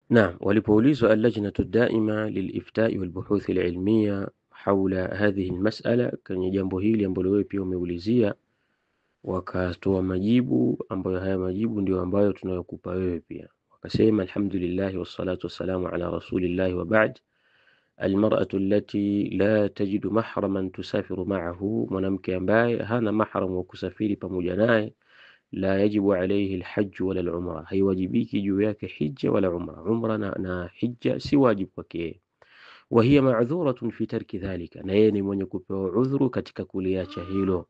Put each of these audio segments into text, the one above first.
نعم. ولبوليس اللجنة الدائمة للإفتاء والبحوث العلمية حول هذه المسألة kwenye jambo hili ambalo wewe pia umeulizia, wakatoa majibu ambayo haya majibu ndio ambayo tunayokupa wewe pia. Wakasema alhamdulillah wassalatu wassalamu ala rasulillah wa ba'd. Almar'atu allati la tajidu mahraman tusafiru ma'ahu, mwanamke ambaye hana mahram wa kusafiri pamoja naye. La yajibu alayhi alhajj wala alumra, haiwajibiki juu yake hija wala umra. Umra na hija si wajibu kwake. Wa hiya ma'dhuratun fi tarki dhalika, na yeye ni mwenye kupewa udhuru katika kuliacha hilo.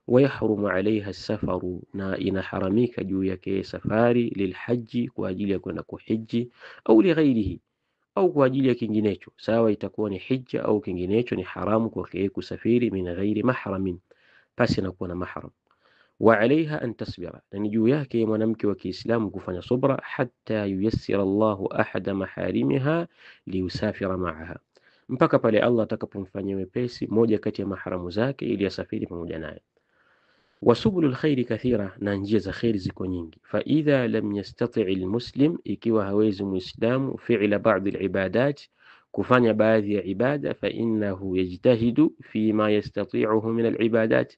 Wa yahrumu alayha safaru, na inaharamika juu yake safari, lilhaji, kwa ajili ya kwenda kuhiji, au lighairihi, au kwa ajili ya kinginecho. Sawa, itakuwa ni hija au kinginecho, ni haramu kwake kusafiri min ghairi mahramin, pasi na kuwa na mahram. Wa alayha an tasbira, na ni juu yake mwanamke wa Kiislamu kufanya subra, hatta yuyassira Allahu ahada maharimiha liyusafira ma'aha, mpaka pale Allah atakapomfanyia wepesi moja kati ya maharamu zake ili asafiri pamoja naye. Wasubulul khairi kathira, na njia za khairi ziko nyingi. Fa idha lam yastati' almuslim, ikiwa hawezi muislamu fi'la ba'd alibadat, kufanya baadhi ya ibada, fa innahu yajtahidu fi ma yastati'uhu min alibadat,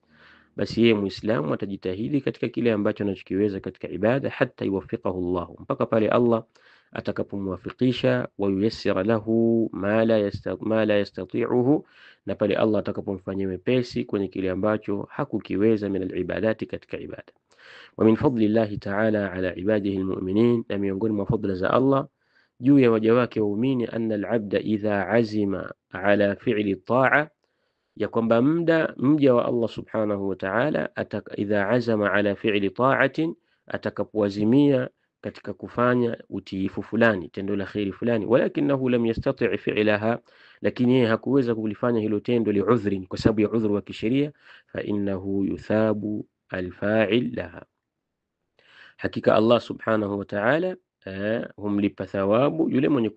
basi yeye muislamu atajitahidi katika kile ambacho anachokiweza katika ibada, hatta yuwaffiqahu Allah, mpaka pale Allah atakapomwafikisha, wa yuyassira lahu ma la yastati'uhu, na pale Allah atakapomfanyia wepesi kwenye kile ambacho hakukiweza min alibadati, katika ibada. Wa min fadlillahi ta'ala ala ibadihi almu'minin, na miongoni mwa fadla za Allah juu ya waja wake waumini, anna alabda idha azima ala fi'li ta'a, ya kwamba mja wa Allah subhanahu wa ta'ala idha azama ala fi'li ta'atin, atakapoazimia katika kufanya utiifu fulani, tendo la khairi fulani, walakinahu lam yastati' fi'laha, lakini yeye hakuweza kulifanya hilo tendo li'udhrin, kwa sababu ya udhuru wa kisheria, fa innahu yuthabu alfa'il laha, hakika Allah subhanahu wa ta'ala humlipa thawabu yule mwenye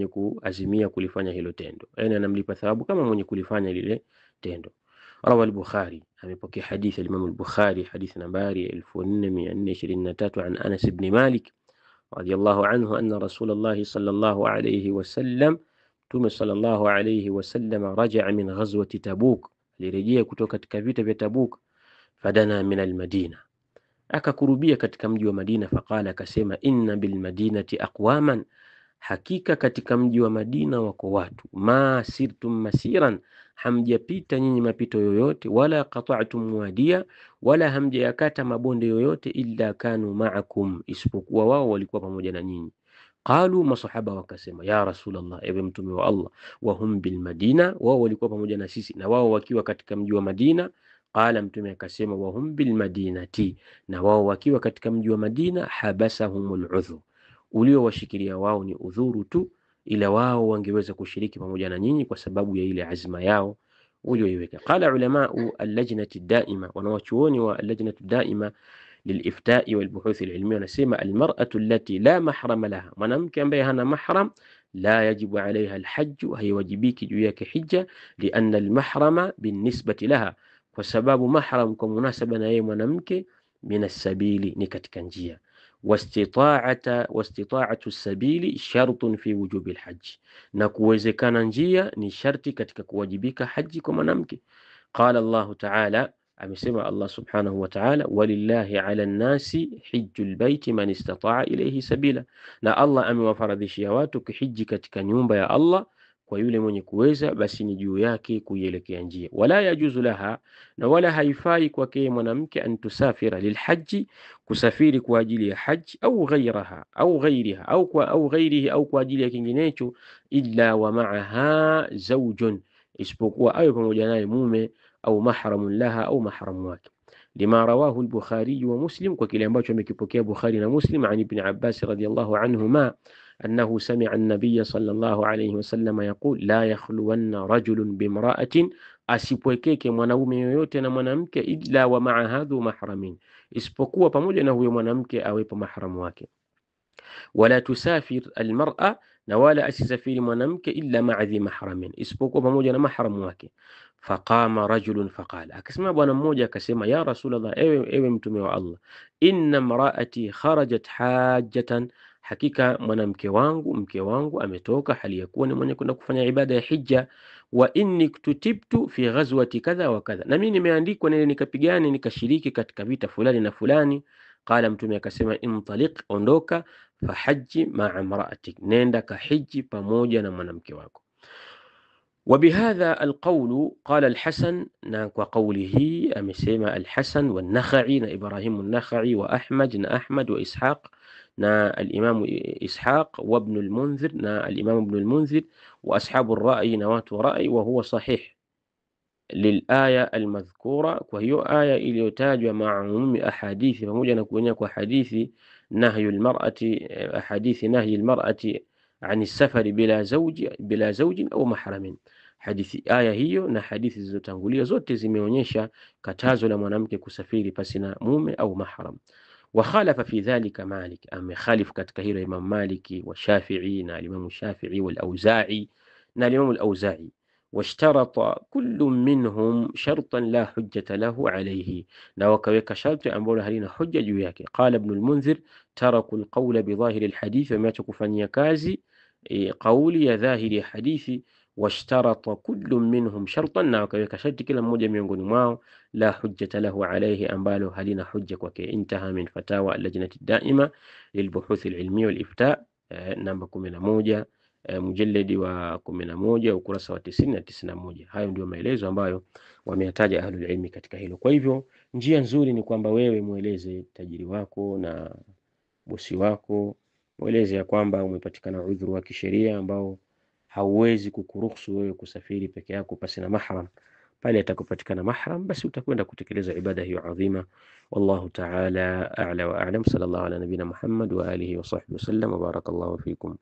kuazimia kulifanya hilo tendo, yani anamlipa thawabu kama mwenye kulifanya lile tendo. Rawa al-Bukhari, amepokea hadithi al-Imam al-Bukhari, hadithi nambari 4423, an Anas ibn Malik radiyallahu anhu, anna Rasulullah sallallahu alayhi wasallam, Mtume sallallahu alayhi wasallam, raja'a min ghazwati Tabuk, alirejea kutoka katika vita vya Tabuk. Fadana min al-Madina, akakurubia katika mji wa Madina. Faqala, akasema, inna bil madinati aqwaman, hakika katika mji wa Madina wako watu, ma sirtum masiran, hamjapita nyinyi mapito yoyote, wala qata'tum wadia, wala hamjayakata mabonde yoyote, illa kanu ma'akum, isipokuwa wao walikuwa pamoja na nyinyi. Qalu, masahaba wakasema, ya Rasulullah, ewe mtume wa Allah, wa hum bil Madina, wao walikuwa pamoja na sisi, na wao wakiwa katika mji wa Madina. Qala, mtume akasema, wa hum bil madinati, na wao wakiwa katika mji wa Madina, habasahumul udhur, uliowashikilia wao ni udhuru tu, ila wao wangeweza kushiriki pamoja na nyinyi kwa sababu ya ile azma yao ulioiweka. Qala ulamau allajnati daima, wanawachuoni wa allajnati daima liliftai walbuhuthi alilmiya, wanasema almar'atu allati la mahrama laha, mwanamke ambaye hana mahram, la yajibu alaiha alhajju, haiwajibiki juu yake hija, lianna almahrama binisbati laha, kwa sababu mahram kwa munasaba na yeye mwanamke, min as-sabili, ni katika njia. Wastita'atu sabili shartun fi wujubi alhajj, na kuwezekana njia ni sharti katika kuwajibika haji kwa mwanamke. Qala Allah ta'ala, amesema Allah subhanahu wa ta'ala, walillahi ala nnasi hijjul baiti man istata'a ilayhi sabila, na Allah amewafaradhishia watu kuhiji katika nyumba ya Allah kwa yule mwenye kuweza, basi ni juu yake kuielekea njia. Wala yajuzu laha, na wala haifai kwake mwanamke, an tusafira lilhaji, kusafiri kwa ajili ya haji, au ghairiha au ghairihi, au kwa ajili ya kinginecho, illa wa ma'aha zawjun, isipokuwa awe pamoja naye mume, au mahramun laha, au mahramu wake. Lima rawahu al-Bukhari wa Muslim, kwa kile ambacho amekipokea Bukhari na Muslim, an Ibn Abbas radiyallahu anhuma, أنه سمع النبي صلى الله عليه وسلم يقول لا يخلون رجل بامرأة, asipwekeke mwanaume yoyote na mwanamke, illa wa ma'a hadhu mahramin, isipokuwa pamoja na huyo mwanamke awepo mahramu wake. Wala tusafir almar'a, na wala asisafiri mwanamke, illa ma'a dhi mahramin, isipokuwa pamoja na mahramu wake. Faqama rajulun faqala, akasema bwana mmoja akasema, ya Rasulullah, ewe mtume wa Allah, inna imra'ati kharajat hajjatan, hakika mke wangu ametoka hali ya kuwa ni mwenye kwenda kufanya ibada ya hija, wa inni kutibtu fi ghazwati kadha wa kadha, na mimi nimeandikwa nile nikapigane nikashiriki katika vita fulani na fulani. Qala, mtume akasema, intaliq, ondoka, fahaji ma'a imra'atik, nenda kahiji pamoja na mwanamke wako. وبهذا القول قال الحسن، وقوله أمسيما الحسن والنخعي إبراهيم النخعي وأحمد أحمد وإسحاق الإمام إسحاق وابن المنذر الإمام ابن المنذر وأصحاب الرأي نوات رأي، وهو صحيح للآية المذكورة، وهي آية إليوتاج مع عموم أحاديث فموجنا كونيك وحديث نهي المرأة، أحاديث نهي المرأة عن السفر بلا زوج أو محرم. Hadithi aya hiyo na hadithi zilizotangulia zote zimeonyesha katazo la mwanamke kusafiri pasina mume au mahram. Wa khalafa fi dhalika Malik, amekhalif katika hilo Imam Maliki wa Shafi'i na Imam Shafi'i wal Auza'i na Imam al-Auza'i. Washtarata kullu minhum shartan la hujjata lahu alayhi, na wakaweka sharti ambalo halina hujja juu yake. Qala Ibn al-Munzir, taraku al-qawla bi dhahiri al-hadith, wameacha kufanyia kazi kauli ya dhahiri ya hadithi. Washtarata kullu minhum shartan, na wakaweka sharti kila mmoja miongoni mwao, la hujjata lahu alayhi, ambalo halina hujja kwake. Intaha min fatawa al-lajnati ad-da'ima lilbuhuth al-ilmiyya wal-ifta, namba 11, mujalladi wa 11 ukurasa wa 90 na 91. Hayo ndio maelezo ambayo wameyataja ahlul ilmi katika hilo. Kwa hivyo njia nzuri ni kwamba wewe mueleze tajiri wako na bosi wako, mueleze ya kwamba umepatikana udhuru wa kisheria ambao hauwezi kukuruhusu wewe kusafiri peke yako pasi na mahram. Pale atakapopatikana mahram, basi utakwenda kutekeleza ibada hiyo adhima. Wallahu ta'ala a'la wa a'lam. Sallallahu ala nabina Muhammad wa alihi wa sahbihi wasallam, wa barakallahu fikum.